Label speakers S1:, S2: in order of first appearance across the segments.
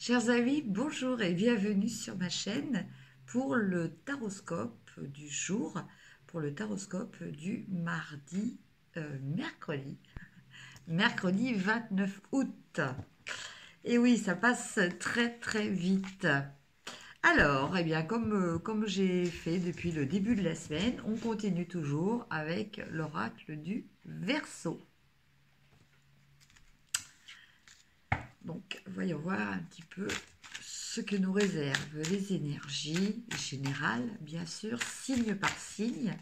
S1: Chers amis, bonjour et bienvenue sur ma chaîne pour le taroscope du jour, pour le taroscope du mercredi 29 août. Et oui, ça passe très très vite. Alors, eh bien, comme j'ai fait depuis le début de la semaine, on continue toujours avec l'oracle du Verseau. Donc, voyons voir un petit peu ce que nous réservent les énergies générales, bien sûr, signe par signe.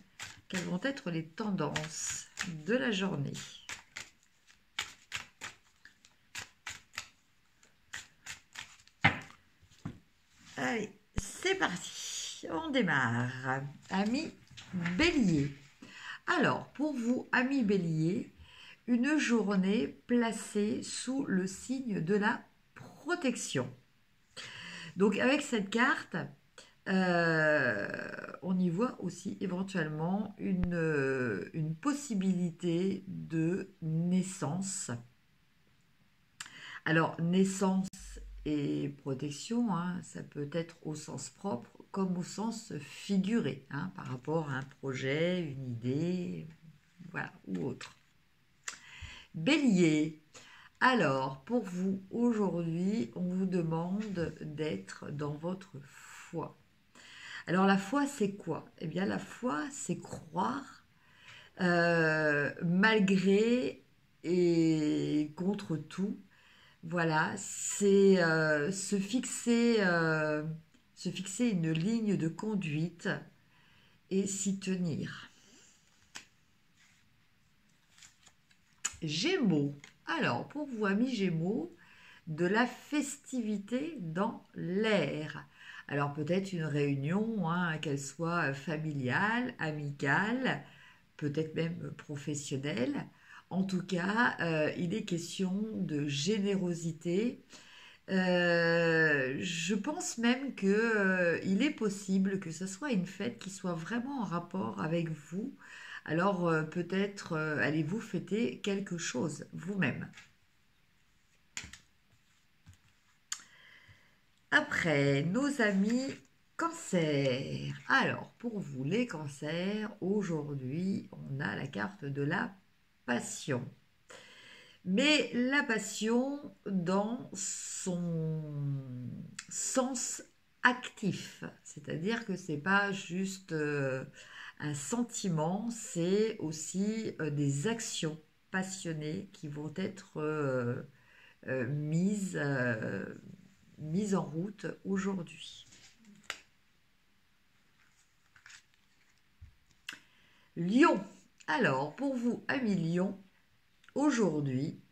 S1: Quelles vont être les tendances de la journée? Allez, c'est parti. On démarre. Amis Bélier. Alors, pour vous, amis Bélier, une journée placée sous le signe de la protection. Donc avec cette carte, on y voit aussi éventuellement une possibilité de naissance. Alors naissance et protection, hein, ça peut être au sens propre comme au sens figuré, hein, par rapport à un projet, une idée, voilà, ou autre. Bélier. Alors, pour vous, aujourd'hui, on vous demande d'être dans votre foi. Alors, la foi, c'est quoi? Eh bien, la foi, c'est croire malgré et contre tout. Voilà, c'est se fixer une ligne de conduite et s'y tenir. Gémeaux. Alors, pour vous, amis Gémeaux, de la festivité dans l'air. Alors, peut-être une réunion, hein, qu'elle soit familiale, amicale, peut-être même professionnelle. En tout cas, il est question de générosité. Je pense même que il est possible que ce soit une fête qui soit vraiment en rapport avec vous. Alors peut-être allez-vous fêter quelque chose vous-même. Après, nos amis Cancer. Alors, pour vous les cancers, aujourd'hui, on a la carte de la passion. Mais la passion dans son sens actif, c'est-à-dire que c'est pas juste un sentiment, c'est aussi des actions passionnées qui vont être mises en route aujourd'hui. Lion. Alors, pour vous, amis Lion, aujourd'hui,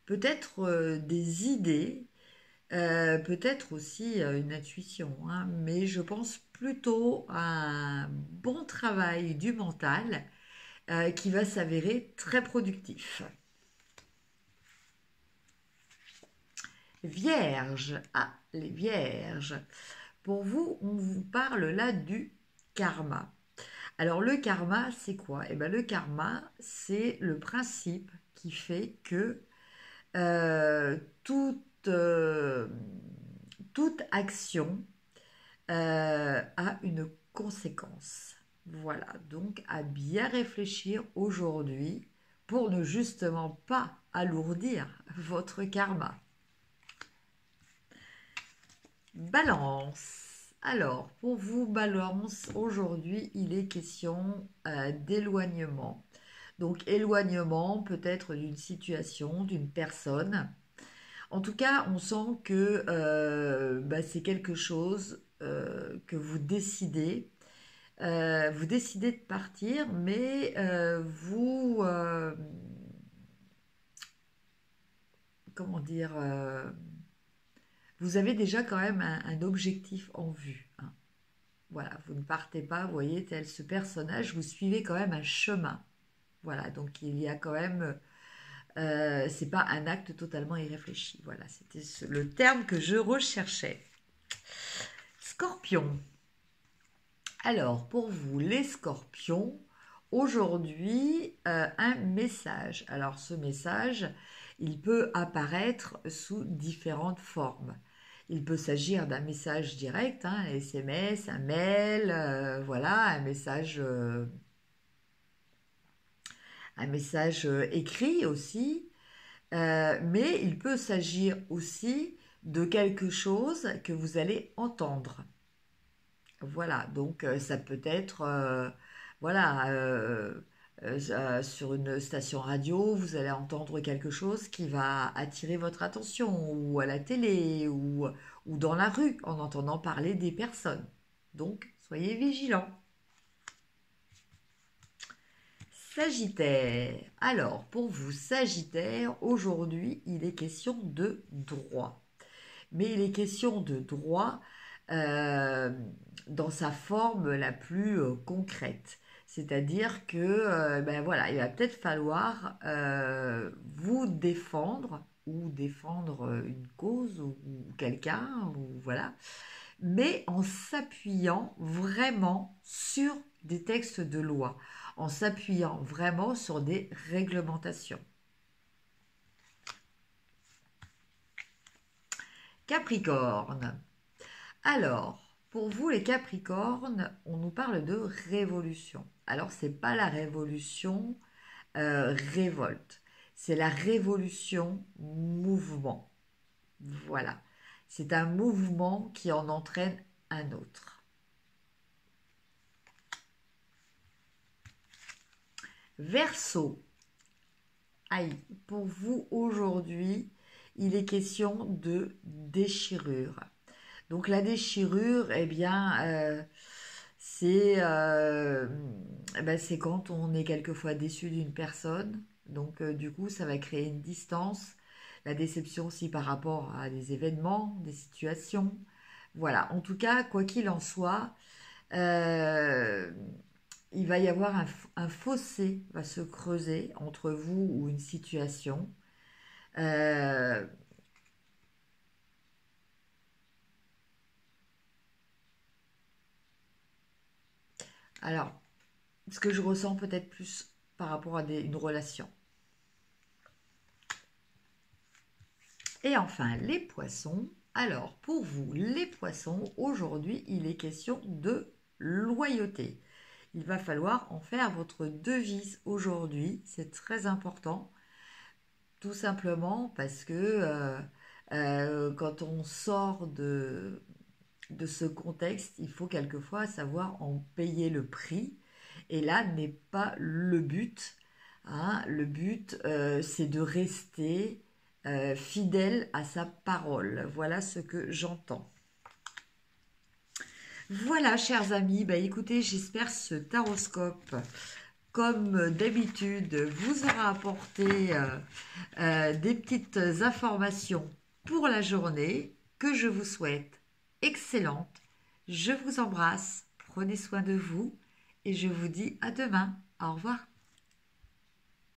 S1: peut-être des idées, peut-être aussi une intuition, hein, mais je pense plutôt à un bon travail du mental qui va s'avérer très productif. Vierge. Ah, les vierges. Pour vous, on vous parle là du karma. Alors le karma, c'est quoi? Eh bien, le karma, c'est le principe qui fait que euh, toute, euh, toute action a une conséquence. Voilà, donc à bien réfléchir aujourd'hui pour ne justement pas alourdir votre karma. Balance. Alors, pour vous, Balance, aujourd'hui, il est question d'éloignement. Donc, éloignement peut-être d'une situation, d'une personne. En tout cas, on sent que c'est quelque chose que vous décidez. Vous décidez de partir, mais comment dire, vous avez déjà quand même un objectif en vue, hein. Voilà, vous ne partez pas, vous voyez, tel ce personnage, vous suivez quand même un chemin. Voilà, donc il y a quand même, c'est pas un acte totalement irréfléchi. Voilà, c'était le terme que je recherchais. Scorpion. Alors, pour vous, les scorpions, aujourd'hui, un message. Alors, ce message, il peut apparaître sous différentes formes. Il peut s'agir d'un message direct, hein, un SMS, un mail, voilà, un message écrit aussi. Mais il peut s'agir aussi de quelque chose que vous allez entendre. Voilà, donc ça peut être, voilà, sur une station radio, vous allez entendre quelque chose qui va attirer votre attention, ou à la télé, ou dans la rue, en entendant parler des personnes. Donc, soyez vigilants. Sagittaire. Alors, pour vous, Sagittaire, aujourd'hui, il est question de droit. Mais il est question de droit euh, dans sa forme la plus concrète. C'est-à-dire que, ben voilà, il va peut-être falloir vous défendre ou défendre une cause ou quelqu'un, ou voilà, mais en s'appuyant vraiment sur des textes de loi, en s'appuyant vraiment sur des réglementations. Capricorne. Alors, pour vous les Capricornes, on nous parle de révolution. Alors, c'est pas la révolution révolte, c'est la révolution mouvement. Voilà, c'est un mouvement qui en entraîne un autre. Verseau. Aïe, pour vous aujourd'hui, il est question de déchirure. Donc la déchirure, eh bien, c'est quand on est quelquefois déçu d'une personne. Donc du coup, ça va créer une distance. La déception aussi par rapport à des événements, des situations. Voilà, en tout cas, quoi qu'il en soit, euh, il va y avoir un fossé va se creuser entre vous ou une situation. Euh, alors, ce que je ressens peut-être plus par rapport à une relation. Et enfin, les poissons. Alors, pour vous, les poissons, aujourd'hui, il est question de loyauté. Il va falloir en faire votre devise aujourd'hui. C'est très important. Tout simplement parce que quand on sort de ce contexte, il faut quelquefois savoir en payer le prix. Et là n'est pas le but. Hein. Le but, c'est de rester fidèle à sa parole. Voilà ce que j'entends. Voilà, chers amis, bah écoutez, j'espère ce taroscope, comme d'habitude, vous aura apporté des petites informations pour la journée que je vous souhaite excellente. Je vous embrasse, prenez soin de vous et je vous dis à demain. Au revoir.